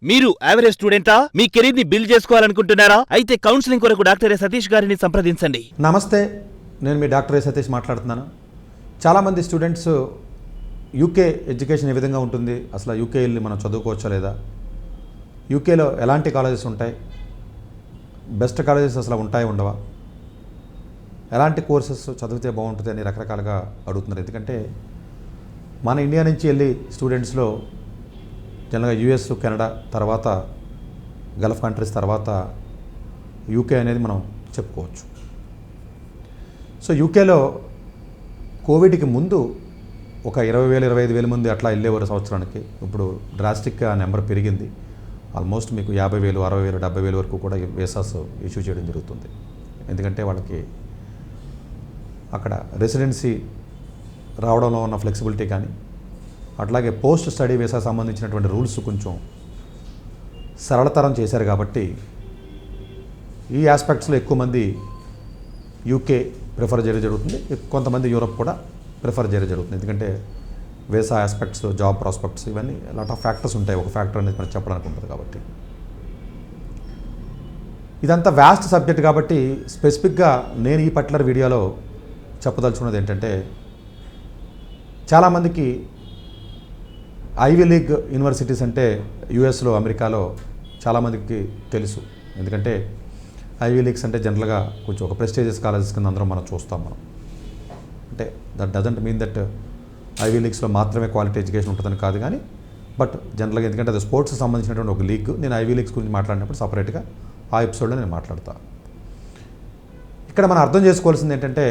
మీరు యావరేజ్ స్టూడెంటా? మీ కెరీర్ ని బిల్డ్ చేసుకోవాలనుకుంటున్నారా? అయితే కౌన్సిలింగ్ కొరకు డాక్టర్ సతీష్ గారిని సంప్రదించండి. నమస్తే, నేను మీ డాక్టర్ సతీష్ మాట్లాడుతున్నాను. చాలామంది స్టూడెంట్స్ యూకే ఎడ్యుకేషన్ ఏ విధంగా ఉంటుంది, అసలు యూకే వెళ్ళి మనం చదువుకోవచ్చా లేదా, యూకేలో ఎలాంటి కాలేజెస్ ఉంటాయి, బెస్ట్ కాలేజెస్ అసలు ఉంటాయి ఉండవా, ఎలాంటి కోర్సెస్ చదివితే బాగుంటుంది అని రకరకాలుగా అడుగుతున్నారు. ఎందుకంటే మన ఇండియా నుంచి వెళ్ళి స్టూడెంట్స్లో జనరల్గా యూఎస్, కెనడా తర్వాత గల్ఫ్ కంట్రీస్ తర్వాత యూకే అనేది మనం చెప్పుకోవచ్చు. సో యూకేలో కోవిడ్కి ముందు ఒక 20,000 25,000 మంది అట్లా వెళ్ళేవారు సంవత్సరానికి. ఇప్పుడు డ్రాస్టిక్గా నెంబర్ పెరిగింది. ఆల్మోస్ట్ మీకు 50,000 60,000 70,000 వరకు కూడా వీసాస్ ఇష్యూ చేయడం జరుగుతుంది. ఎందుకంటే వాళ్ళకి అక్కడ రెసిడెన్సీ రావడంలో ఉన్న ఫ్లెక్సిబిలిటీ కానీ, అట్లాగే పోస్ట్ స్టడీ వీసా సంబంధించినటువంటి రూల్స్ కొంచెం సరళతరం చేశారు. కాబట్టి ఈ ఆస్పెక్ట్స్లో ఎక్కువ మంది యూకే ప్రిఫర్ చేయడం జరుగుతుంది. కొంతమంది యూరప్ కూడా ప్రిఫర్ చేయడం జరుగుతుంది. ఎందుకంటే వీసా ఆస్పెక్ట్స్, జాబ్ ప్రాస్పెక్ట్స్, ఇవన్నీ లాట్ ఆఫ్ ఫ్యాక్టర్స్ ఉంటాయి. ఒక ఫ్యాక్టర్ అనేది మనం చెప్పడానికి ఉంటుంది. కాబట్టి ఇదంతా వ్యాస్ట్ సబ్జెక్ట్. కాబట్టి స్పెసిఫిక్గా నేను ఈ పర్టికులర్ వీడియోలో చెప్పదలుచుకున్నది ఏంటంటే, చాలామందికి ఐవీ లీగ్ యూనివర్సిటీస్ అంటే యూఎస్లో, అమెరికాలో చాలామందికి తెలుసు. ఎందుకంటే ఐవీ లీగ్స్ అంటే జనరల్గా కొంచెం ఒక ప్రెస్టీజియస్ కాలేజెస్ కింద అందరం మనం చూస్తాం. అంటే that doesn't mean that Ivy లీగ్స్లో మాత్రమే క్వాలిటీ ఎడ్యుకేషన్ ఉంటుందని కాదు, కానీ బట్ జనరల్గా ఎందుకంటే అది స్పోర్ట్స్కి సంబంధించినటువంటి ఒక లీగ్. నేను ఐవీ లీగ్స్ గురించి మాట్లాడినప్పుడు సపరేట్గా ఆ ఎపిసోడ్లో నేను మాట్లాడతాను. ఇక్కడ మనం అర్థం చేసుకోవాల్సింది ఏంటంటే,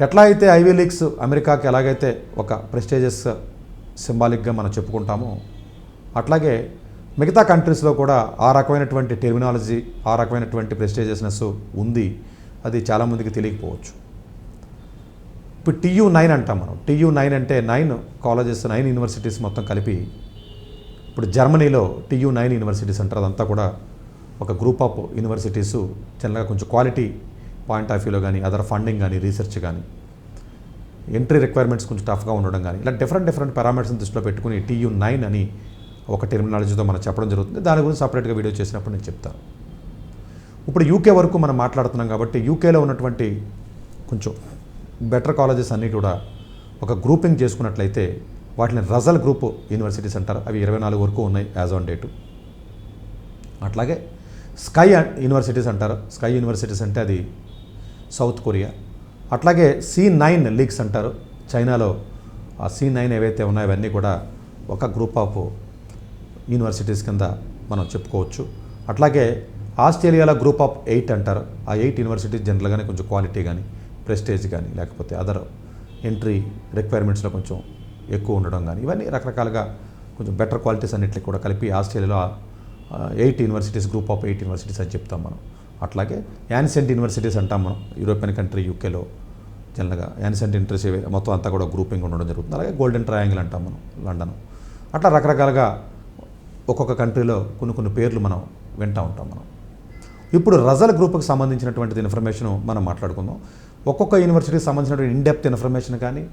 ఎట్లా అయితే ఐవీ లీగ్స్ అమెరికాకి ఎలాగైతే ఒక ప్రెస్టీజియస్ సింబాలిక్గా మనం చెప్పుకుంటామో, అట్లాగే మిగతా కంట్రీస్లో కూడా ఆ రకమైనటువంటి టెర్మినాలజీ, ఆ రకమైనటువంటి ప్రెస్టీజియస్నెస్ ఉంది. అది చాలామందికి తెలియకపోవచ్చు. ఇప్పుడు TU9 అంటాం మనం. TU9 అంటే 9 కాలేజెస్, 9 యూనివర్సిటీస్ మొత్తం కలిపి ఇప్పుడు జర్మనీలో TU9 యూనివర్సిటీస్ అంటారు. అదంతా కూడా ఒక గ్రూప్ ఆఫ్ యూనివర్సిటీసు. జనరల్గా కొంచెం క్వాలిటీ పాయింట్ ఆఫ్ వ్యూలో కానీ, అదర్ ఫండింగ్ కానీ, రీసెర్చ్ కానీ, ఎంట్రీ రిక్వైర్మెంట్స్ కొంచెం టఫ్గా ఉండడం కానీ, ఇలా డిఫరెంట్ పారామీటర్స్ని దృష్టిలో పెట్టుకుని TU9 అని ఒక టెర్మినాలజీతో మనం చెప్పడం జరుగుతుంది. దాని గురించి సపరేట్గా వీడియో చేసినప్పుడు నేను చెప్తాను. ఇప్పుడు యూకే వరకు మనం మాట్లాడుతున్నాం కాబట్టి, యూకేలో ఉన్నటువంటి కొంచెం బెటర్ కాలేజెస్ అన్నీ కూడా ఒక గ్రూపింగ్ చేసుకున్నట్లయితే వాటిని రజల్ గ్రూప్ యూనివర్సిటీస్ అంటారు. అవి 24 వరకు ఉన్నాయి యాజ్ ఆన్ డేటు. అట్లాగే స్కై యూనివర్సిటీస్ అంటారు. స్కై యూనివర్సిటీస్ అంటే అది సౌత్ కొరియా. అట్లాగే C9 లీగ్స్ అంటారు. చైనాలో ఆ C9 ఏవైతే ఉన్నాయో అవన్నీ కూడా ఒక గ్రూప్ ఆఫ్ యూనివర్సిటీస్ కింద మనం చెప్పుకోవచ్చు. అట్లాగే ఆస్ట్రేలియాలో గ్రూప్ ఆఫ్ 8 అంటారు. ఆ 8 యూనివర్సిటీస్ జనరల్గానే కొంచెం క్వాలిటీ కానీ, ప్రెస్టేజ్ కానీ, లేకపోతే అదర్ ఎంట్రీ రిక్వైర్మెంట్స్లో కొంచెం ఎక్కువ ఉండడం కానీ, ఇవన్నీ రకరకాలుగా కొంచెం బెటర్ క్వాలిటీస్ అన్నిటికి కూడా కలిపి ఆస్ట్రేలియాలో 8 యూనివర్సిటీస్, గ్రూప్ ఆఫ్ 8 యూనివర్సిటీస్ అని చెప్తాం మనం. అట్లాగే యాన్సెంట్ యూనివర్సిటీస్ అంటాం మనం. యూరోపియన్ కంట్రీ యూకేలో జనరల్గా యాన్సెంట్ ఇంట్రెస్ట్ మొత్తం అంతా కూడా గ్రూపింగ్ ఉండడం జరుగుతుంది. అలాగే గోల్డెన్ ట్రయాంగిల్ అంటాం మనం, లండన్. అట్లా రకరకాలుగా ఒక్కొక్క కంట్రీలో కొన్ని పేర్లు మనం వింటూ ఉంటాం మనం. ఇప్పుడు రజల్ గ్రూప్కి సంబంధించినటువంటి ఇన్ఫర్మేషన్ మనం మాట్లాడుకుందాం. ఒక్కొక్క యూనివర్సిటీకి సంబంధించినటువంటి ఇన్డెప్త్ ఇన్ఫర్మేషన్ కానీ,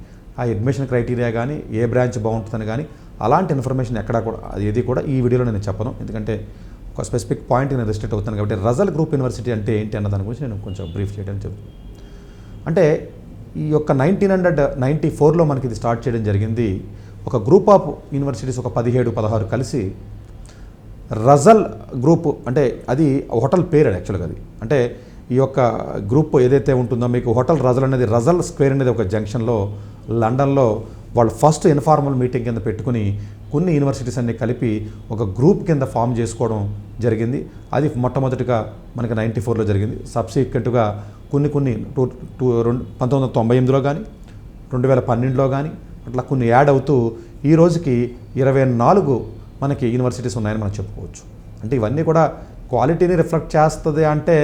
ఆ అడ్మిషన్ క్రైటీరియా కానీ, ఏ బ్రాంచ్ బాగుంటుందని కానీ, అలాంటి ఇన్ఫర్మేషన్ ఎక్కడా కూడా ఏది కూడా ఈ వీడియోలో నేను చెప్పను. ఎందుకంటే ఒక స్పెసిఫిక్ పాయింట్ నేను రిస్ట్రిక్ట్ అవుతాను. కాబట్టి రజల్ గ్రూప్ యూనివర్సిటీ అంటే ఏంటి అన్న దాని గురించి నేను కొంచెం బ్రీఫ్ చేయడం జరుగుతుంది. అంటే ఈ యొక్క 1994లో మనకి ఇది స్టార్ట్ చేయడం జరిగింది. ఒక గ్రూప్ ఆఫ్ యూనివర్సిటీస్ ఒక 17-16 కలిసి రజల్ గ్రూప్, అంటే అది హోటల్ పేరు యాక్చువల్గా. అది అంటే ఈ యొక్క గ్రూప్ ఏదైతే ఉంటుందో, మీకు హోటల్ రజల్ అనేది, రజల్ స్క్వేర్ అనేది ఒక జంక్షన్లో లండన్లో వాళ్ళు ఫస్ట్ ఇన్ఫార్మల్ మీటింగ్ కింద పెట్టుకుని కొన్ని యూనివర్సిటీస్ అన్ని కలిపి ఒక గ్రూప్ కింద ఫామ్ చేసుకోవడం జరిగింది. అది మొట్టమొదటిగా మనకి 94లో జరిగింది. సబ్సిక్వెంట్గా కొన్ని 1998లో కానీ, 2012లో కానీ అట్లా కొన్ని యాడ్ అవుతూ ఈ రోజుకి 24 మనకి యూనివర్సిటీస్ ఉన్నాయని మనం చెప్పుకోవచ్చు. అంటే ఇవన్నీ కూడా క్వాలిటీని రిఫ్లెక్ట్ చేస్తుంది అంటే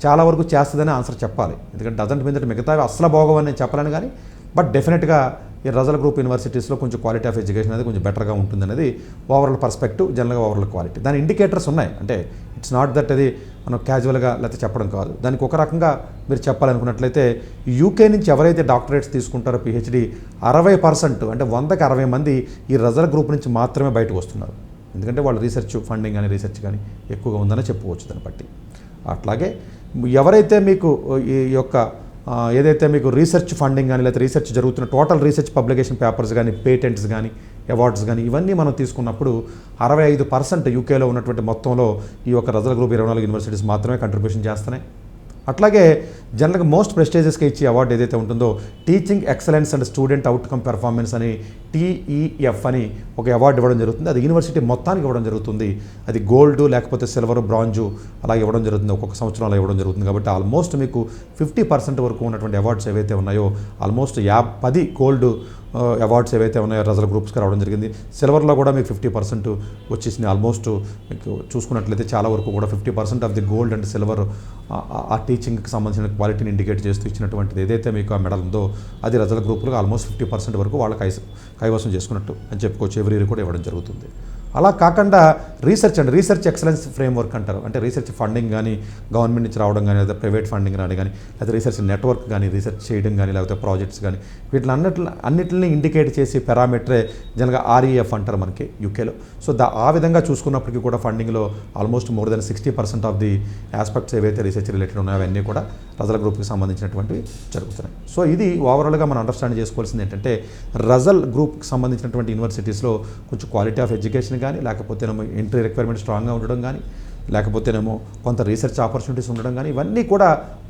చాలా వరకు చేస్తుందని ఆన్సర్ చెప్పాలి. ఎందుకంటే డజంట్ మీన్ దట్ మిగతావి అసలు బాగోవని నేను చెప్పలేను, కానీ బట్ డెఫినెట్గా ఈ రజల్ గ్రూప్ యూనివర్సిటీస్లో కొంచెం క్వాలిటీ ఆఫ్ ఎడ్యుకేషన్ అనేది కొంచెం బెటర్గా ఉంటుంది అనేది ఓవరాల్ పర్స్పెక్టివ్. జనరల్గా ఓవరాల్ క్వాలిటీ దాని ఇండికేటర్స్ ఉన్నాయి. అంటే ఇట్స్ నాట్ దట్ అది మనం క్యాజువల్గా లేకపోతే చెప్పడం కాదు. దానికి ఒక రకంగా మీరు చెప్పాలనుకున్నట్లయితే, యూకే నుంచి ఎవరైతే డాక్టరేట్స్ తీసుకుంటారో PhD 60%, అంటే 100కి 60 మంది ఈ రజల్ గ్రూప్ నుంచి మాత్రమే బయటకు వస్తున్నారు. ఎందుకంటే వాళ్ళ రీసెర్చ్ ఫండింగ్ కానీ రీసెర్చ్ కానీ ఎక్కువగా ఉందని చెప్పుకోవచ్చు దాన్ని బట్టి. అట్లాగే ఎవరైతే మీకు ఈ యొక్క ఏదైతే మీకు రీసెర్చ్ ఫండింగ్ కానీ లేదా రీసెర్చ్ జరుగుతున్న టోటల్ రీసెర్చ్ పబ్లికేషన్ పేపర్స్ కానీ పేటెంట్స్ కానీ అవార్డ్స్ కానీ ఇవన్నీ మనం తీసుకున్నప్పుడు 65% యూకేలో ఉన్నటువంటి మొత్తంలో ఈ యొక్క రజల్ గ్రూప్ 24 యూనివర్సిటీస్ మాత్రమే కంట్రిబ్యూషన్ చేస్తున్నాయి. అట్లాగే జనరల్గా మోస్ట్ ప్రెస్టీజియస్గా ఇచ్చే అవార్డు ఏదైతే ఉంటుందో teaching excellence and student outcome performance అని TEF అని ఒక అవార్డు ఇవ్వడం జరుగుతుంది. అది యూనివర్సిటీ మొత్తానికి ఇవ్వడం జరుగుతుంది. అది గోల్డ్ లేకపోతే సిల్వర్ బ్రాంజు అలా ఇవ్వడం జరుగుతుంది, ఒక్కొక్క సంవత్సరం అలా ఇవ్వడం జరుగుతుంది. కాబట్టి ఆల్మోస్ట్ మీకు 50% వరకు ఉన్నటువంటి అవార్డ్స్ ఏవైతే ఉన్నాయో ఆల్మోస్ట్ 10 గోల్డ్ అవార్డ్స్ ఏవైతే ఉన్నాయో రజల్ గ్రూప్స్కి రావడం జరిగింది. సిల్వర్లో కూడా మీకు 50% వచ్చేసింది. ఆల్మోస్ట్ మీకు చూసుకున్నట్లయితే చాలా వరకు కూడా 50% of the gold and silver ఆ టీచింగ్కి సంబంధించిన క్వాలిటీని ఇండికేట్ చేస్తూ ఇచ్చినటువంటిది ఏదైతే మీకు ఆ మెడల్ ఉందో అది రజల్ గ్రూప్లో ఆల్మోస్ట్ 50% వరకు వాళ్ళకి కైవసం చేసుకున్నట్టు అని చెప్పుకోవచ్చు. ఎవ్రీ ఇయర్ కూడా ఇవ్వడం జరుగుతుంది. అలా కాకుండా రీసెర్చ్ ఎక్సలెన్స్ ఫ్రేమ్వర్క్ అంటారు. అంటే రీసెర్చ్ ఫండింగ్ కానీ గవర్నమెంట్ నుంచి రావడం కానీ లేదా ప్రైవేట్ ఫండింగ్ రాని కానీ లేదా రీసెర్చ్ నెట్వర్క్ కానీ రీసెర్చ్ చేయడం కానీ లేకపోతే ప్రాజెక్ట్స్ కానీ అన్నిటిని ఇండికేట్ చేసి పారామీటరే జనరల్గా REF అంటారు మనకి యూకేలో. సో ఆ విధంగా చూసుకున్నప్పటికీ కూడా ఫండింగ్లో almost more than 60% of the aspects ఏవైతే రీసెర్చ్ రిలేటెడ్ ఉన్నాయో అవన్నీ కూడా రజల్ గ్రూప్కి సంబంధించినటువంటివి జరుగుతున్నాయి. సో ఇది ఓవరాల్గా మనం అండర్స్టాండ్ చేసుకోవాల్సింది ఏంటంటే రజల్ గ్రూప్కి సంబంధించినటువంటి యూనివర్సిటీస్లో కొంచెం క్వాలిటీ ఆఫ్ ఎడ్యుకేషన్ కానీ లేకపోతేనేమో ఎంట్రీ రిక్వైర్మెంట్ స్ట్రాంగ్గా ఉండడం కానీ లేకపోతేనేమో కొంత రీసెర్చ్ ఆపర్చునిటీస్ ఉండడం కానీ ఇవన్నీ కూడా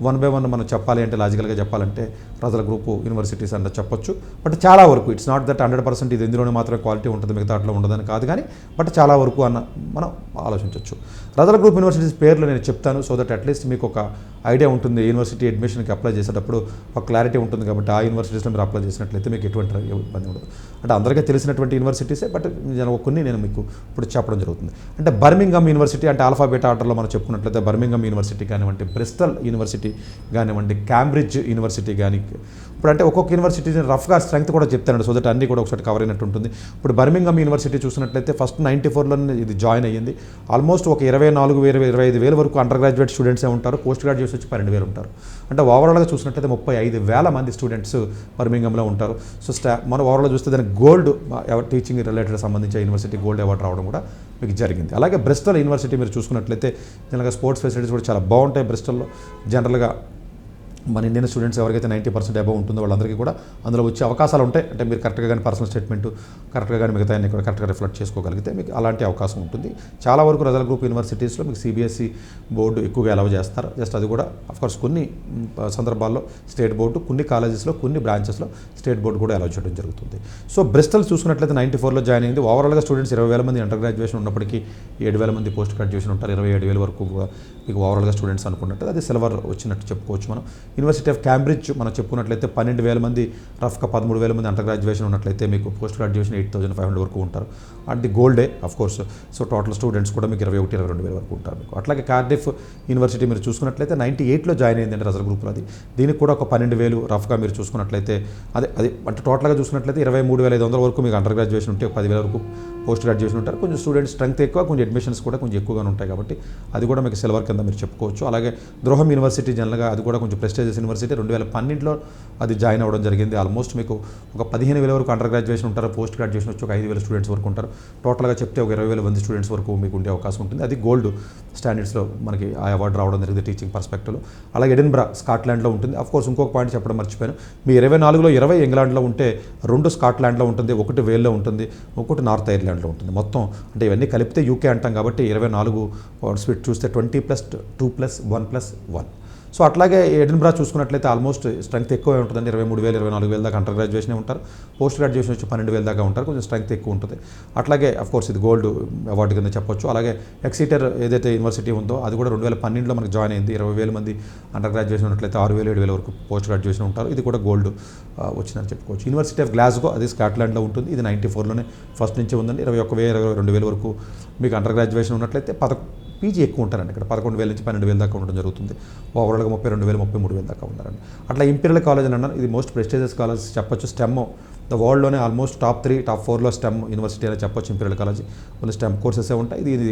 1 by 1 మనం చెప్పాలి అంటే లాజికల్గా చెప్పాలంటే రజల్ గ్రూప్ యూనివర్సిటీస్ అంటే చెప్పొచ్చు. బట్ చాలా వరకు ఇట్స్ నాట్ దట్ 100% ఇది ఇందులోనే మాత్రమే క్వాలిటీ ఉంటుంది మిగతా అట్లా ఉండదని కాదు కానీ బట్ చాలా వరకు అన్న మనం ఆలోచించవచ్చు. రజల్ గ్రూప్ యూనివర్సిటీస్ పేర్లు నేను చెప్తాను సో దట్ అట్లీస్ట్ మీకు ఒక ఐడియా ఉంటుంది. యూనివర్సిటీ అడ్మిషన్కి అప్లై చేసేటప్పుడు ఒక క్లారిటీ ఉంటుంది కాబట్టి ఆ యూనివర్సిటీస్లో మీరు అప్లై చేసినట్లయితే మీకు ఎటువంటి ఇబ్బంది ఉండదు. అంటే అందరికీ తెలిసినటువంటి యూనివర్సిటీసే బట్ కొన్ని నేను మీకు ఇప్పుడు చెప్పడం జరుగుతుంది. అంటే బర్మింగమ్ యూనివర్సిటీ అంటే ఆల్ఫాబెట్ ఆర్డర్లో మనం చెప్పుకున్నట్లయితే బర్మింగమ్ యూనివర్సిటీ కానివ్వండి, బ్రిస్టల్ యూనివర్సిటీ కానివ్వండి, క్యాంబ్రిడ్జ్ యూనివర్సిటీ కానీ ఇప్పుడు అంటే ఒక్కొక్క యూనివర్సిటీ రఫ్గా స్ట్రెంగ్త్ కూడా చెప్తానండి సో దట్ అన్నీ కూడా ఒకసారి కవర్ అయినట్టు ఉంటుంది. ఇప్పుడు బర్మింగమ్ యూనివర్సిటీ చూసినట్లయితే ఫస్ట్ 94లోనే ఇది జాయిన్ అయ్యింది. ఆల్మోస్ట్ ఒక 24,000-25,000 వరకు అండర్ గ్రాడ్యుయేట్ స్టూడెంట్సే ఉంటారు. పోస్ట్ గ్రాడ్యుయేట్స్ వచ్చి 12,000 ఉంటారు. అంటే ఓవరాల్గా చూసినట్లయితే 35,000 మంది స్టూడెంట్స్ బర్మింగంలో ఉంటారు. సో మనం ఓవరాల్గా చూస్తే దానికి గోల్డ్ టీచింగ్ రిలేటెడ్ సంబంధించిన యూనివర్సిటీ గోల్డ్ అవార్డు రావడం కూడా మీకు జరిగింది. అలాగే బ్రిస్టల్ యూనివర్సిటీ మీరు చూసుకున్నట్లయితే జనరల్గా స్పోర్ట్స్ ఫెసిలిటీస్ కూడా చాలా బాగుంటాయి బ్రిస్టల్లో. జనరల్గా మన ఇండియన్ స్టూడెంట్స్ ఎవరికైతే 90% అబౌవ్ ఉంటుందో వాళ్ళందరికీ కూడా అందులో వచ్చే అవకాశాలు ఉంటాయి. అంటే మీరు కరెక్ట్గా కానీ పర్సనల్ స్టేట్మెంట్ కరెక్ట్గా కానీ మిగతా అన్ని కూడా కరెక్ట్గా రిఫ్లెక్ట్ చేసుకోగలిగితే మీకు అలాంటి అవకాశం ఉంటుంది. చాలా వరకు రజల్ గ్రూప్ యూనివర్సిటీస్లో మీకు CBSE బోర్డు ఎక్కువగా అలౌ చేస్తారు. జస్ట్ అది కూడా అఫ్కోర్స్ కొన్ని సందర్భాల్లో స్టేట్ బోర్డు, కొన్ని కాలేజెస్లో కొన్ని బ్రాంచెస్లో స్టేట్ బోర్డు కూడా అలౌ చేయడం జరుగుతుంది. సో బ్రిస్టల్ చూసుకున్నట్లయితే 94లో జాయిన్ అయింది. ఓవరాల్గా స్టూడెంట్స్ 20,000 మంది అండర్ గ్రాడ్యుయేషన్ ఉన్నప్పటికీ 7,000 మంది పోస్ట్ గ్రాడ్యుయేషన్ ఉంటారు. 27,000 వరకు మీకు ఓవరాల్గా స్టూడెంట్స్ అనుకున్నట్టు అది సిల్వర్ వచ్చినట్టు చెప్పుకోవచ్చు. మనం యూనివర్సిటీ ఆఫ్ క్యాంబ్రిడ్జ్ మనం చెప్పుకున్నట్లయితే 12,000 మంది రఫ్గా 13,000 మంది అండర్ గ్రాడ్యుయేషన్ ఉన్నట్లయితే మీకు పోస్ట్ గ్రాడ్యుయేషన్ 8,500 వరకు ఉంటారు. అది గోల్డే of course. So total students కూడా మీకు 21,000-22,000 వరకు ఉంటారు మీకు. అట్లాగే కార్డిఫ్ యూనివర్సిటీ మీరు చూసుకున్నట్లయితే 98లో జాయిన్ అయిందండి రజల్ గ్రూప్లో. అది దీనికి కూడా ఒక 12,000 రఫ్గా మీరు చూసుకున్నట్లయితే అది అంటే టోటల్గా చూసుకున్నట్లయితే 23,500 వరకు మీకు అండర్ గ్రాడ్యుయేషన్ ఉంటే 10,000 వరకు పోస్ట్ గ్రాడ్యుయేషన్ ఉంటారు. కొంచెం స్టూడెంట్స్ స్ట్రెంగ్త్ ఎక్కువ, కొంచెం అడ్మిషన్స్ కూడా కొంచెం ఎక్కువగానే ఉంటాయి కాబట్టి అది కూడా మీకు సిల్వర్ కింద మీరు చెప్పుకోవచ్చు. అలాగే ద్రోహం యూనివర్సిటీ జనరల్గా అది కూడా కొంచెం ప్రెస్టీజియస్ యూనివర్సిటీ. 2012లో అది జాయిన్ అవ్వడం జరిగింది. ఆల్మోస్ట్ మీకు ఒక 15,000 వరకు అండర్ గ్రాడ్యుయేషన్ ఉంటారు. పోస్ట్ గ్రాడ్యుయేషన్ వచ్చి ఒక 5,000 స్టూడెంట్స్ వరకు ఉంటారు. టోటల్గా చెప్తే ఒక 20,000 మంది స్టూడెంట్స్ వరకు మీకు ఉండే అవకాశం ఉంటుంది. అది గోల్డ్ స్టాండర్డ్స్లో మనకి ఆ అవార్డు రావడం జరిగింది టీచింగ్ పర్స్పెక్టివ్లో. అలాగే ఎడిన్బరా స్కాట్లాండ్లో ఉంటుంది. అఫ్కోర్స్ ఇంకొక పాయింట్ చెప్పడం మర్చిపోయాను. మీ 24లో 20 ఇంగ్లాండ్లో ఉంటే 2 స్కాట్లాండ్లో ఉంటుంది, 1 వేల్లో ఉంటుంది, 1 నార్త్ ఐర్లాండ్లో ఉంటుంది. మొత్తం అంటే ఇవన్నీ కలిపితే యూకే అంటాం కాబట్టి 24 స్ప్లిట్ చూస్తే 20+2+1+1. సో అట్లాగే ఎడిన్బరా చూసుకున్నట్లయితే ఆల్మోస్ట్ స్ట్రెంగ్త్ ఎక్కువే ఉంటుందండి. 23,000, 24,000 దాకా అండర్ గ్రాడ్యుయేషన్ ఉంటారు. పోస్ట్ గ్రాడ్యుయేషన్ వచ్చి 12,000 దాకా ఉంటారు. కొంచెం స్ట్రెంగ్త్ ఎక్కువ ఉంటుంది. అట్లాగే అఫ్కోర్స్ ఇది గోల్డ్ అవార్డు కింద చెప్పొచ్చు. అలాగే ఎక్సిటర్ ఏదైతే యూనివర్సిటీ ఉందో అది కూడా 2012లో మనకు జాయిన్ అయింది. 20,000 మంది అండర్ గ్రాడ్యుయేషన్ ఉన్నట్లయితే 6,000, 7,000 వరకు పోస్ట్ గ్రాడ్యుయేషన్ ఉంటారు. ఇది కూడా గోల్డ్ వచ్చిందని చెప్పుకోవచ్చు. యూనివర్సిటీ ఆఫ్ గ్లాస్గో అది స్కాట్లాండ్లో ఉంటుంది. ఇది 94లోనే ఫస్ట్ నుంచి ఉందండి. 21,000, 22,000 వరకు మీకు అండర్ గ్రాడ్యుయేషన్ ఉన్నట్లయితే పీజీ ఎక్కువ ఉంటారండి. ఇక్కడ 11,000 నుంచి 12,000 దాకా ఉండడం జరుగుతుంది. ఓవరాల్గా 32,000, 33,000 దాకా ఉన్నారండి. అట్లా ఇంపీరియల్ కాలేజ్ అని అన్నారు. ఇది మోస్ట్ ప్రెస్టీజియస్ కాలేజ్ చెప్పొచ్చు. స్టెమ్ వరల్డ్లోనే ఆల్మోస్ట్ టాప్ 3 టాప్ 4లో స్టెమ్ యూనివర్సిటీ అని చెప్పొచ్చు ఇంపీరియల్ కాలేజ్. ఓన్లీ స్టెమ్ కోర్సెసే ఉంటాయి. ఇది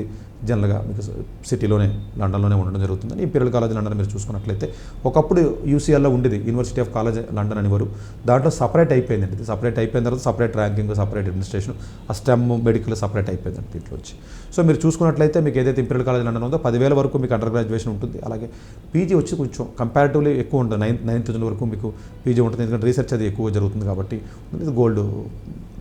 జనరల్గా మీకు సిటీలోనే లండన్లోనే ఉండడం జరుగుతుంది. ఇంపీరియల్ కాలేజ్ లండన్ మీరు చూసుకున్నట్లయితే ఒకప్పుడు యూసీఎల్లో ఉండేది యూనివర్సిటీ ఆఫ్ కాలేజ్ లండన్ అనేవారు. దాంట్లో సపరేట్ అయిపోయిందండి. ఇది సపరేట్ అయిపోయిన తర్వాత సపరేట్ ర్యాంకింగ్, సపరేట్ అడ్మినిస్ట్రేషన్, ఆ స్టెమ్ మెడికల్ సపరేట్ అయిపోయిందండి దీంట్లో వచ్చి. సో మీరు చూసుకున్నట్లయితే మీకు ఏదైతే ఇంపీరియల్ కాలేజ్ లండన్ ఉందో 10,000 వరకు మీకు అండర్ గ్రాడ్యుయేషన్ ఉంటుంది. అలాగే పీజీ వచ్చి కొంచెం కంపారిటివ్లీ ఎక్కువ ఉంటుంది. 9,000 వరకు మీకు పీజీ ఉంటుంది. ఎందుకంటే రీసెర్చ్ అది ఎక్కువ జరుగుతుంది కాబట్టి ఇది గోల్డ్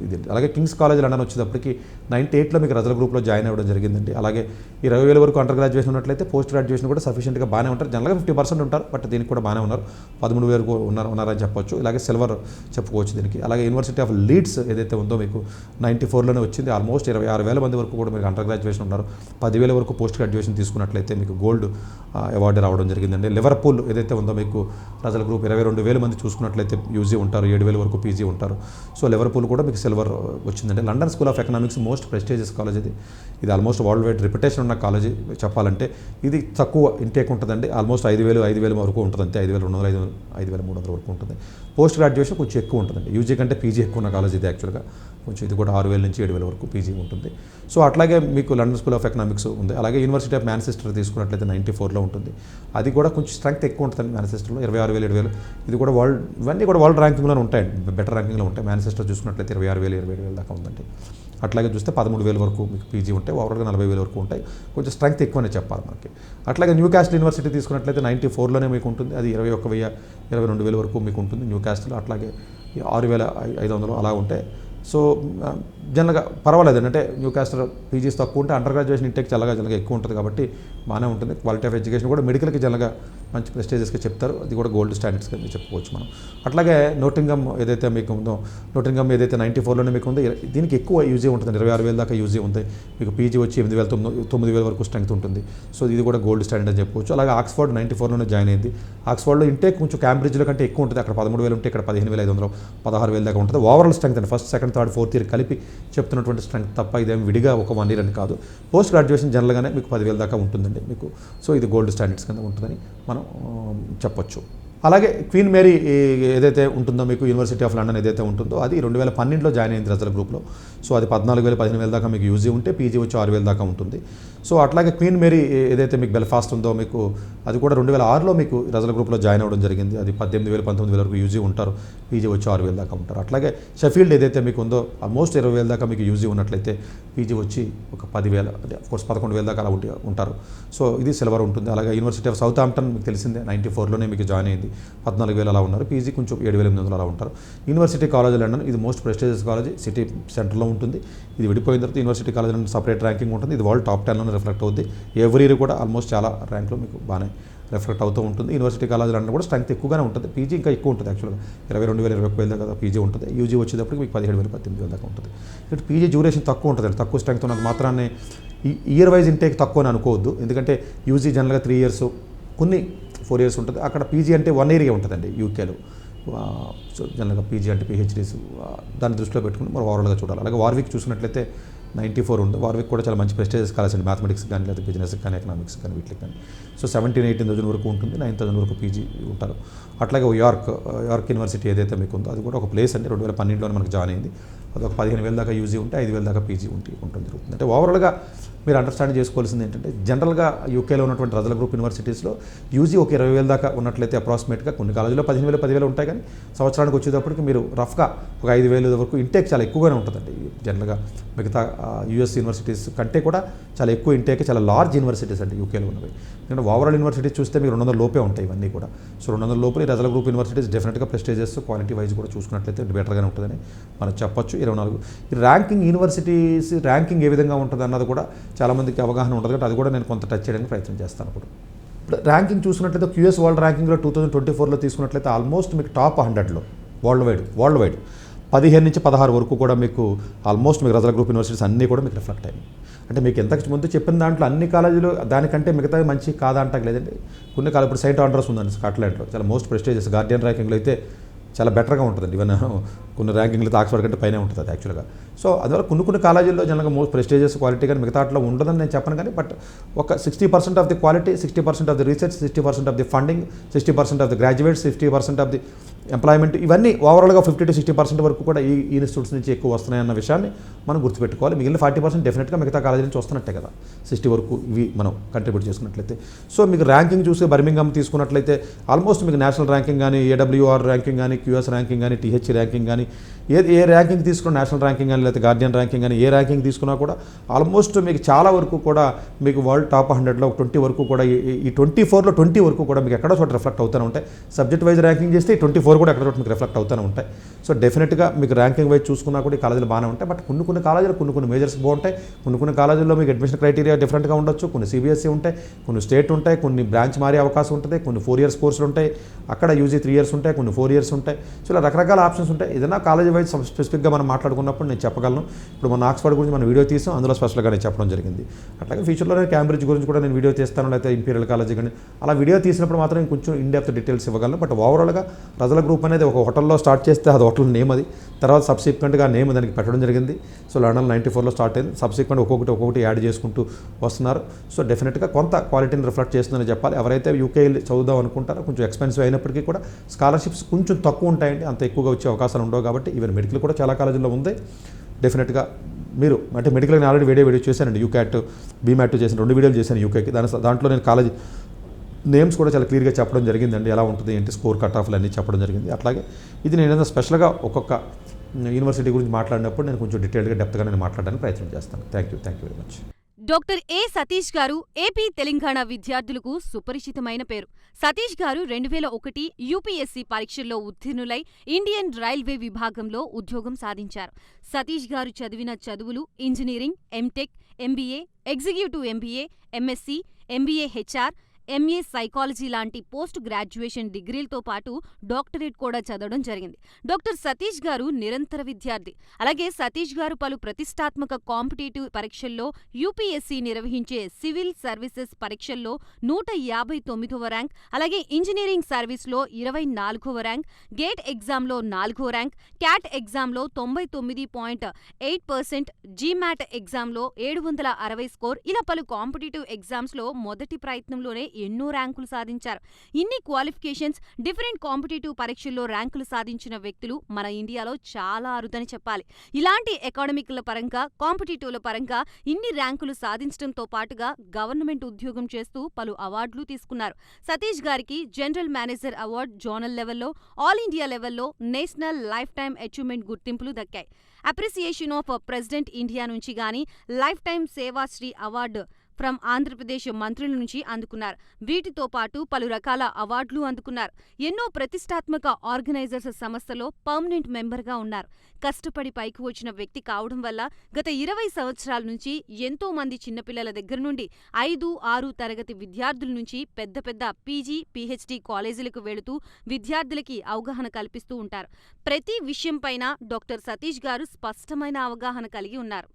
ఇది. అలాగే కింగ్స్ కాలేజ్ లండన్ వచ్చేటప్పటికి 98లో మీకు రజల గ్రూప్లో జాయిన్ అవ్వడం జరిగిందండి. అలాగే 20,000 వరకు అండర్ గ్రాడ్యుయేషన్ ఉన్నట్లయితే పోస్ట్ గ్రాడ్యుయేషన్ కూడా సఫిషియెంట్గా బాగానే ఉంటారు. జనరల్గా 50% ఉంటారు, బట్ దీనికి కూడా బాగానే ఉన్నారు. 13,000 వరకు ఉన్నారని చెప్పొచ్చు. ఇలాగే సిల్వర్ చెప్పుకోవచ్చు దీనికి. అలాగే యూనివర్సిటీ ఆఫ్ లీడ్స్ ఏదైతే ఉందో మీకు 94లోనే వచ్చింది. ఆల్మోస్ట్ 26,000 మంది వరకు కూడా మీకు అండర్ గ్రాడ్యుయేషన్ ఉన్నారు. 10,000 వరకు పోస్ట్ గ్రాడ్యుయేషన్ తీసుకున్నట్లయితే మీకు గోల్డ్ అవార్డు రావడం జరిగిందండి. లివర్పూల్ ఏదైతే ఉందో మీకు రజల గ్రూప్ 22,000 మంది చూసుకున్నట్లయితే యూజీ ఉంటారు, 7,000 వరకు పీజీ ఉంటారు. సో లివర్పూల్ కూడా మీకు సిల్వర్ వచ్చిందండి. London school of economics most prestigious college ఇది ఆల్మోస్ట్ వరల్డ్ వైడ్ రిప్యుటేషన్ ఉన్న కాలేజీ చెప్పాలంటే. ఇది తక్కువ ఇంటేక్ ఉంటుందండి. ఆల్మోస్ట్ 5,000 వరకు ఉంటుంది అంతే. 5,200, 5,300 వరకు ఉంటుంది. పోస్ట్ గ్రాడ్యుయేషన్ కొంచెం ఎక్కువ ఉంటుందండి. యూజీ కంటే పీజీ ఎక్కువ ఉన్న కాలేజ్ ఇది యాక్చువల్గా. కొంచెం ఇది కూడా 6,000 నుంచి 7,000 వరకు పీజీ ఉంటుంది. సో అట్లాగే మీకు లండన్ స్కూల్ ఆఫ్ ఎకనామిక్స్ ఉంది. అలాగే యూనివర్సిటీ ఆఫ్ మాంచెస్టర్ తీసుకున్నట్లయితే 94లో ఉంటుంది. అది కూడా కొంచెం స్ట్రెంగ్త్ ఎక్కువ ఉంటుంది మాంచెస్టర్లో. 26,000, 7,000 ఇది కూడా ఇవన్నీ కూడా వరల్డ్ ర్యాంకింగ్లోనే ఉంటాయండి, బెటర్ ర్యాంకింగ్లో ఉంటాయి. మాంచెస్టర్ చూసుకున్నట్లయితే 26,000, 27,000 దాకా ఉందండి. అట్లాగే చూస్తే 13,000 వరకు మీకు పీజీ ఉంటాయి. ఓవరాల్గా 40,000 వరకు ఉంటాయి. కొంచెం స్ట్రెంగ్త్ ఎక్కువనే చెప్పాలి మనకి. అట్లాగే న్యూ క్యాస్టిల్ యూనివర్సిటీ తీసుకున్నట్లయితే 94లోనే మీకు ఉంటుంది. అది 21,000, 22,000 వరకు మీకు ఉంటుంది న్యూ క్యాస్టిల్. అట్లాగే 6,500 అలా ఉంటాయి. సో జనరల్గా పర్వాలేదు. అంటే న్యూ క్యాస్టర్ పీజీస్ తక్కువ ఉంటే అండర్ గ్రాడ్యుయేషన్ ఇంటేక్ చాలా ఎక్కువ ఉంటుంది కాబట్టి బాగానే ఉంటుంది. క్వాలిటీ ఆఫ్ ఎడ్యుకేషన్ కూడా మెడికల్కి జనరల్గా మంచి ప్రెస్టేజెస్గా చెప్తారు. అది కూడా గోల్డ్ స్టాండర్డ్స్గా చెప్పుకోవచ్చు మనం. అట్లాగే నోటింగమ్ ఏదైతే మీకు ఉందో, నోటింగమ్ ఏదైతే 94లోనే మీకు ఉందో దీనికి ఎక్కువ యూజీ ఉంటుంది. 26,000 దాకా యూజీ ఉంది. మీకు పీజీ వచ్చి 8,000, 9,000 వరకు స్ట్రెంగ్త్ ఉంటుంది. సో ఇది కూడా గోల్డ్ స్టాండర్డ్ అని చెప్పుకోవచ్చు. అలాగే ఆక్స్ఫర్డ్ 94లోనే జాయిన్ అయింది. ఆక్స్ఫర్డ్లో ఇంటేక్ కొంచెం క్యాంబ్రిడ్జ్లో కంటే ఎక్కువ ఉంటుంది. అక్కడ 13,000 ఉంటే ఇక్కడ 15,500, 16,000 దాకా ఉంటుంది. ఓవరాల్ స్ట్రెంగ్త్ అండి first, second, third, fourth year కలిపి చెప్తున్నటువంటి స్ట్రెంగ్త్ తప్ప ఇదేం విడిగా ఒక 1 year అని కాదు. పోస్ట్ గ్రాడ్యుయేషన్ జనరల్గానే మీకు 10,000 దాకా ఉంటుందండి మీకు. సో ఇది గోల్డ్ స్టాండర్డ్స్ కింద ఉంటుందని మనం చెప్పొచ్చు. అలాగే క్వీన్ మేరీ ఏదైతే ఉంటుందో మీకు యూనివర్సిటీ ఆఫ్ లండన్ ఏదైతే ఉంటుందో అది 2012లో జాయిన్ అయింది రజల గ్రూప్లో. సో అది 14,000, 15,000 దాకా మీకు యూజీ ఉంటే పీజీ వచ్చి 6,000 దాకా ఉంటుంది. సో అట్లాగే క్వీన్ మేరీ ఏదైతే మీకు బెల్ఫాస్ట్ ఉందో మీకు అది కూడా 2006లో మీకు రజల గ్రూప్లో జాయిన్ అవ్వడం జరిగింది. అది 18,000, 19,000 వరకు యూజీ ఉంటారు. పీజీ వచ్చి 6,000 దాకా ఉంటారు. అట్లాగే షెఫీల్డ్ ఏదైతే మీకు ఉందో ఆల్మోస్ట్ 20,000 దాకా మీకు యూజీ ఉన్నట్లయితే పీజీ వచ్చి ఒక 10,000, అంటే అఫ్కోర్స్ 11,000 దాకా అలా ఉంటారు. సో ఇది సిల్వర్ ఉంటుంది. అలాగే యూనివర్సిటీ ఆఫ్ సౌత్ ఆంప్టన్ మీకు తెలిసిందే 94లోనే మీకు జాయిన్ అయింది. 14,000 అలా ఉన్నారు. పీజీ కొంచెం 7,800 అలా ఉంటారు. యూనివర్సిటీ కాలేజ్ లండన్ ఇది మోస్ట్ ప్రెస్టీజియస్ కాలేజ్, సిటీ సెంటర్లో ఉంటుంది. ఇది విడిపోయిన తర్వాత university college London separate ranking ఉంటుంది. ఇది వరల్డ్ టాప్ 10లోనే రిఫ్లెక్ట్ అవుతుంది. ఎవ్రీ ఇయర్ కూడా ఆల్మోస్ట్ చాలా ర్యాంక్లో మీకు బాగానే రిఫ్లెక్ట్ అవుతూ ఉంటుంది. యూనివర్సిటీ కాలేజ్ లండన్ కూడా స్ట్రెంగ్త్ ఎక్కువగానే ఉంటుంది. పీజీ ఇంకా ఎక్కువ ఉంటుంది యాక్చువల్గా 22,000, 21,000 దాకా పీజీ ఉంటుంది. యూజీ వచ్చేటప్పటికి మీకు 17,000, 18,000 దాకా ఉంటుంది. ఇక్కడ పీజీ డ్యూరేషన్ తక్కువ ఉంటుంది. తక్కువ స్ట్రెంగ్త్ ఉన్నది మాత్రాన్ని ఇయర్ వైజ్ ఇంటేక్ తక్కువ అని అనుకోవద్దు. ఎందుకంటే యూజీ జనరల్గా 3 years, కొన్ని 4 years ఉంటుంది. అక్కడ పీజీ అంటే 1 year ఉంటుందండి యూకేలో. సో జనరల్గా పీజీ అంటే పిహెచ్డీస్ దాన్ని దృష్టిలో పెట్టుకుని మనం ఓవరాల్గా చూడాలి. అలాగే వార్విక్ చూసినట్లయితే 94 ఉంది. వార్విక్ కూడా చాలా మంచి ప్రెస్టీజియస్ కాలేజ్ అండి. మ్యాథమెటిక్స్ కానీ లేదా బిజినెస్ కానీ ఎకనామిక్స్ కానీ వీటికి కానీ. సో 17,000-18,000 వరకు ఉంటుంది. 9,000 వరకు పీజీ ఉంటారు. అట్లాగే యార్క్ యూనివర్సిటీ ఏదైతే మీకు ఉందో అది కూడా ఒక ప్లేస్ అండి. 2012లోనే మనకు జాయిన్ అయింది. అది ఒక 15,000 దాకా యూజీ ఉంటే 5,000 దాకా పీజీ ఉంటుంది జరుగుతుంది. అంటే ఓవరాల్గా మీరు అండర్స్టాండ్ చేసుకోవాల్సింది ఏంటంటే జనరల్గా యూకేలో ఉన్నటువంటి రజల గ్రూప్ యూనివర్సిటీస్లో యూజీ ఒక 20,000 దాకా ఉన్నట్లయితే అప్రాక్సిమేట్గా, కొన్ని కాలేజీలో 15,000, 10,000 ఉంటాయి. కానీ సంవత్సరానికి వచ్చేటప్పటికి మీరు రఫ్గా ఒక 5,000 వరకు ఇంటేక్ చాలా ఎక్కువగానే ఉంటుందండి. జనరల్గా మిగతా యూఎస్ యూనివర్సిటీస్ కంటే కూడా చాలా ఎక్కువ ఇంటేక్, చాలా లార్జ్ యూనివర్సిటీస్ అండి యూకేలో ఉన్నవి. ఎందుకంటే ఓవరాల్ యూనివర్సిటీస్ చూస్తే మీకు 200 లోపే ఉంటాయి ఇవన్నీ కూడా. సో 200 లోపల రజల గ్రూప్ యూనివర్సిటీస్ డెఫినెట్గా ప్రెస్టీజియస్, క్వాలిటీ వైజ్ కూడా చూసుకున్నట్లయితే బెటర్గానే ఉంటుందని మనం చెప్పొచ్చు. 24 ఈ ర్యాంకింగ్ యూనివర్సిటీస్ ర్యాంకింగ్ ఏ విధంగా ఉంటుంది అన్నది కూడా చాలామందికి అవగాహన ఉంటుంది. కాబట్టి అది కూడా నేను కొంత టచ్ చేయడానికి ప్రయత్నం చేస్తాను. ఇప్పుడు ర్యాంకింగ్ చూసినట్లయితే క్యూఎస్ వరల్డ్ ర్యాంకింగ్లో 2024లో తీసుకున్నట్లయితే ఆల్మోస్ట్ మీకు టాప్ 100లో వరల్డ్ వైడ్ 15 నుంచి 16 వరకు కూడా మీకు ఆల్మోస్ట్ మీకు రజల గ్రూప్ యూనివర్సిటీస్ అన్నీ కూడా మీకు రిఫ్లెక్ట్ అయ్యాయి. అంటే మీకు ఎంతకు ముందు చెప్పిన దాంట్లో అన్ని కాలేజీలు దానికంటే మిగతా మంచి కాదా అంటాక లేదండి. కొన్ని కాలేజ్ ఇప్పుడు సెయింట్ ఆండ్రూస్ ఉందండి స్కాట్లాండ్లో, చాలా మోస్ట్ ప్రెస్టీజియస్. గార్డియన్ ర్యాంకింగ్లో అయితే చాలా బెటర్గా ఉంటుందండి. ఈవెన్ కొన్ని ర్యాంకింగ్లు ఆక్స్ఫర్డ్ కంటే పైనే ఉంటుంది అది యాక్చువల్గా. సో అందువల్ల కొన్ని కాలేజీల్లో జనరల్గా మోస్ట్ ప్రెస్టీజియస్ క్వాలిటీ కానీ మిగతా అట్లా ఉండదని నేను చెప్పను, కానీ బట్ ఒక 60% of the quality, 60% of the research, 60% of the funding, 60% of the graduates, 50% of the employment, ఇవన్నీ ఓవరాల్గా 50 to 60% వరకు కూడా ఈ ఇన్స్టిట్యూట్స్ నుంచి ఎక్కువ వస్తున్నాయన్న విషయాన్ని మనం గుర్తుపెట్టుకోవాలి. మిగిలిన 40% డెఫినెట్గా మిగతా కాలేజీ నుంచి వస్తున్నట్టే కదా, 60 వరకు ఇవి మనం కంట్రిబ్యూట్ చేసుకున్నట్లయితే. సో మీకు ర్యాంకింగ్ చూసి బర్మింగమ్ తీసుకున్నట్లయితే ఆల్మోస్ట్ మీకు నేషనల్ ర్యాంకింగ్ కానీ, AWR ర్యాంకింగ్ కానీ, QS ర్యాంకింగ్ కానీ, TH ర్యాంకింగ్ కానీ, ఏ ర్యాంకింగ్ తీసుకున్నా, నేషనల్ ర్యాంకింగ్ కానీ లేకపోతే గార్డియన్ ర్యాంకింగ్ కానీ, ఏ ర్యాంకింగ్ తీసుకున్నా కూడా ఆల్మోస్ట్ మీకు చాలా వరకు కూడా మీకు వరల్డ్ టాప్ 100లో 20 వరకు కూడా, ఈ 24లో 20 వరకు కూడా మీకు ఎక్కడో చోట రిఫ్లెక్ట్ అవుతూనే ఉంటాయి. సబ్జెక్ట్ వైజ్ ర్యాంకింగ్ చేస్తే 24 కూడా ఎక్కడో చోట మీకు రిఫ్లెక్ట్ అవుతూనే ఉంటాయి. సో డెఫినెట్గా మీకు ర్యాంకింగ్ వైజ్ చూసుకున్నా కూడా ఈ కాలేజీలు బాగానే ఉంటాయి. బట్ కొన్ని కాలేజీలు కొన్ని మేజర్స్ బాగుంటాయి, కొన్ని కాలేజీల్లో మీకు అడ్మిషన్ క్రైటీరియా డిఫరెంట్గా ఉండొచ్చు, కొన్ని CBSE ఉంటాయి, కొన్ని స్టేట్ ఉంటాయి, కొన్ని బ్రాంచ్ మారే అవకాశం ఉంటుంది, కొన్ని 4 years కోర్సులు ఉంటాయి, అక్కడ UG 3 years ఉంటాయి, కొన్ని 4 years ఉంటాయి. సో ఇలా రకరకాల ఆప్షన్స్ ఉంటాయి. ఏదైనా కాలేజీ వైజ్ స్పెసిఫిక్గా మనం మాట్లాడుకున్నప్పుడు నేను చెప్పగలను. ఇప్పుడు మన ఆక్స్ఫర్డ్ గురించి మనం వీడియో తీసాం, అందులో స్పెషల్గా నేను చెప్పడం జరిగింది. అట్లాగే ఫ్యూచర్లో నేను క్యాంబ్రిడ్జ్ గురించి కూడా నేను వీడియో తీస్తాను, లేకపోతే ఇంపీరియల్ కాలేజీ కానీ అలా వీడియో తీసినప్పుడు మాత్రం కొంచెం ఇన్ డెప్త్ డీటెయిల్స్ ఇవ్వగలను. బట్ ఓవరాల్గా రజల గ్రూప్ అనేది ఒక హోటల్లో స్టార్ట్ చేస్తే అది హోటల్ నేమ్, అది తర్వాత సబ్సిక్వెంట్గా నేమ్ దానికి పెట్టడం జరిగింది. సో లండన్ 94లో స్టార్ట్ అయింది, సబ్సిక్వెంట్ ఒక్కొక్కటి యాడ్ చేసుకుంటూ వస్తున్నారు. సో డెఫినెట్గా కొంత క్వాలిటీని రిఫ్లెక్ట్ చేస్తుందని చెప్పాలి. ఎవరైతే UK చదువుదాం అనుకుంటారో కొంచెం ఎక్స్పెన్సివ్ అయినప్పటికీ కూడా స్కాలర్షిప్స్ కొంచెం తక్కువ ఉంటాయండి, అంత ఎక్కువగా వచ్చే అవకాశాలు ఉండవు. కాబట్టి ఈవెన్ మెడికల్ కూడా చాలా కాలేజీల్లో ఉంది. డెఫినెట్గా మీరు అంటే మెడికల్ నేను ఆల్రెడీ వీడియో చేశానండి, UCAT, BMAT చేసిన 2 వీడియోలు చేశాను UKకి. దాంట్లో నేను కాలేజీ నేమ్స్ కూడా చాలా క్లియర్గా చెప్పడం జరిగిందండి, ఎలా ఉంటుంది ఏంటి స్కోర్ కట్ ఆఫ్లు అన్నీ చెప్పడం జరిగింది. అట్లాగే ఇది నేను ఏదైనా స్పెషల్గా ఒక్కొక్క యూనివర్సిటీ గురించి మాట్లాడినప్పుడు నేను కొంచెం డీటెయిల్గా డెప్త్గా నేను మాట్లాడడానికి ప్రయత్నం చేస్తాను. Thank you very much. Doctor ఏ సతీష్ గారు ఏపీ తెలంగాణ విద్యార్థులకు సుపరిచితమైన పేరు. సతీష్ గారు 2001 UPSC పరీక్షల్లో ఉత్తీర్ణులై ఇండియన్ రైల్వే విభాగంలో ఉద్యోగం సాధించారు. సతీష్ గారు చదివిన చదువులు engineering, MTech, MBA, executive MBA, MSc, MBA HR, MA psychology లాంటి పోస్ట్ గ్రాడ్యుయేషన్ డిగ్రీలతో పాటు డాక్టరేట్ కూడా చదవడం జరిగింది. డాక్టర్ సతీష్ గారు నిరంతర విద్యార్థి. అలాగే సతీష్ గారు పలు ప్రతిష్టాత్మక కాంపిటేటివ్ పరీక్షల్లో UPSC నిర్వహించే సివిల్ సర్వీసెస్ పరీక్షల్లో 159వ ర్యాంక్, అలాగే ఇంజనీరింగ్ సర్వీస్లో 24వ ర్యాంక్, గేట్ ఎగ్జామ్లో 4వ ర్యాంక్, క్యాట్ ఎగ్జామ్లో 99.8%, GMAT ఎగ్జామ్లో 760 స్కోర్, ఇలా పలు కాంపిటేటివ్ ఎగ్జామ్స్లో మొదటి ప్రయత్నంలోనే ఎన్నో ర్యాంకులు సాధించారు. ఇన్ని క్వాలిఫికేషన్స్, డిఫరెంట్ కాంపిటేటివ్ పరీక్షల్లో ర్యాంకులు సాధించిన వ్యక్తులు మన ఇండియాలో చాలా అరుదని చెప్పాలి. ఇలాంటి అకాడమిక్ల పరంగా, కాంపిటేటివ్ల పరంగా ఇన్ని ర్యాంకులు సాధించడంతో పాటుగా గవర్నమెంట్ ఉద్యోగం చేస్తూ పలు అవార్డులు తీసుకున్నారు. సతీష్ గారికి జనరల్ మేనేజర్ అవార్డు జోనల్ లెవెల్లో, ఆల్ ఇండియా లెవెల్లో నేషనల్ లైఫ్ టైమ్ అచీవ్మెంట్ గుర్తింపులు దక్కాయి. అప్రిసియేషన్ ఆఫ్ ప్రెసిడెంట్ ఇండియా నుంచి గానీ life time Seva Sri award from Andhra Pradesh మంత్రుల నుంచి అందుకున్నారు. వీటితో పాటు పలు రకాల అవార్డులు అందుకున్నారు. ఎన్నో ప్రతిష్టాత్మక ఆర్గనైజర్స్ సంస్థలో పర్మనెంట్ మెంబర్గా ఉన్నారు. కష్టపడి పైకి వచ్చిన వ్యక్తి కావడం వల్ల గత 20 సంవత్సరాల నుంచి ఎంతో మంది చిన్నపిల్లల దగ్గర నుండి 5, 6 తరగతి విద్యార్థుల నుంచి పెద్ద పెద్ద PG, PhD కాలేజీలకు వెళుతూ విద్యార్థులకి అవగాహన కల్పిస్తూ ఉంటారు. ప్రతి విషయంపైన డాక్టర్ సతీష్ గారు స్పష్టమైన అవగాహన కలిగి ఉన్నారు.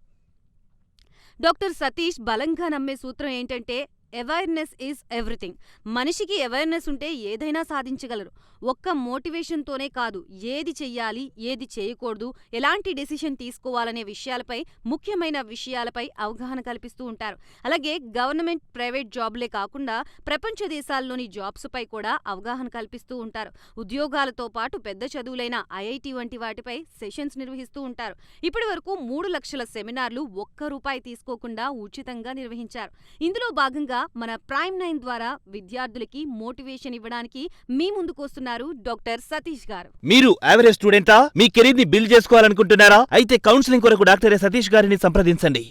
డాక్టర్ సతీష్ బలంగా నమ్మే సూత్రం ఏంటంటే అవేర్నెస్ ఈజ్ ఎవ్రీథింగ్. మనిషికి అవేర్నెస్ ఉంటే ఏదైనా సాధించగలరు. ఒక్క మోటివేషన్తోనే కాదు, ఏది చెయ్యాలి, ఏది చేయకూడదు, ఎలాంటి డెసిషన్ తీసుకోవాలనే విషయాలపై, ముఖ్యమైన విషయాలపై అవగాహన కల్పిస్తూ ఉంటారు. అలాగే గవర్నమెంట్, ప్రైవేట్ జాబ్లే కాకుండా ప్రపంచ దేశాల్లోని జాబ్స్పై కూడా అవగాహన కల్పిస్తూ ఉంటారు. ఉద్యోగాలతో పాటు పెద్ద చదువులైన IIT వంటి వాటిపై సెషన్స్ నిర్వహిస్తూ ఉంటారు. ఇప్పటి వరకు 3 లక్షల సెమినార్లు ₹1 తీసుకోకుండా ఉచితంగా నిర్వహించారు. ఇందులో భాగంగా మన ప్రైమ్ 9 ద్వారా విద్యార్థులకి మోటివేషన్ ఇవ్వడానికి మీ ముందుకొస్తున్నారు డాక్టర్ సతీష్ గారు. మీరు యావరేజ్ స్టూడెంటా? మీ కెరీర్ ని బిల్డ్ చేసుకోవాలనుకుంటున్నారా? అయితే కౌన్సిలింగ్ కొరకు డాక్టర్ ఏ సతీష్ గారిని సంప్రదించండి.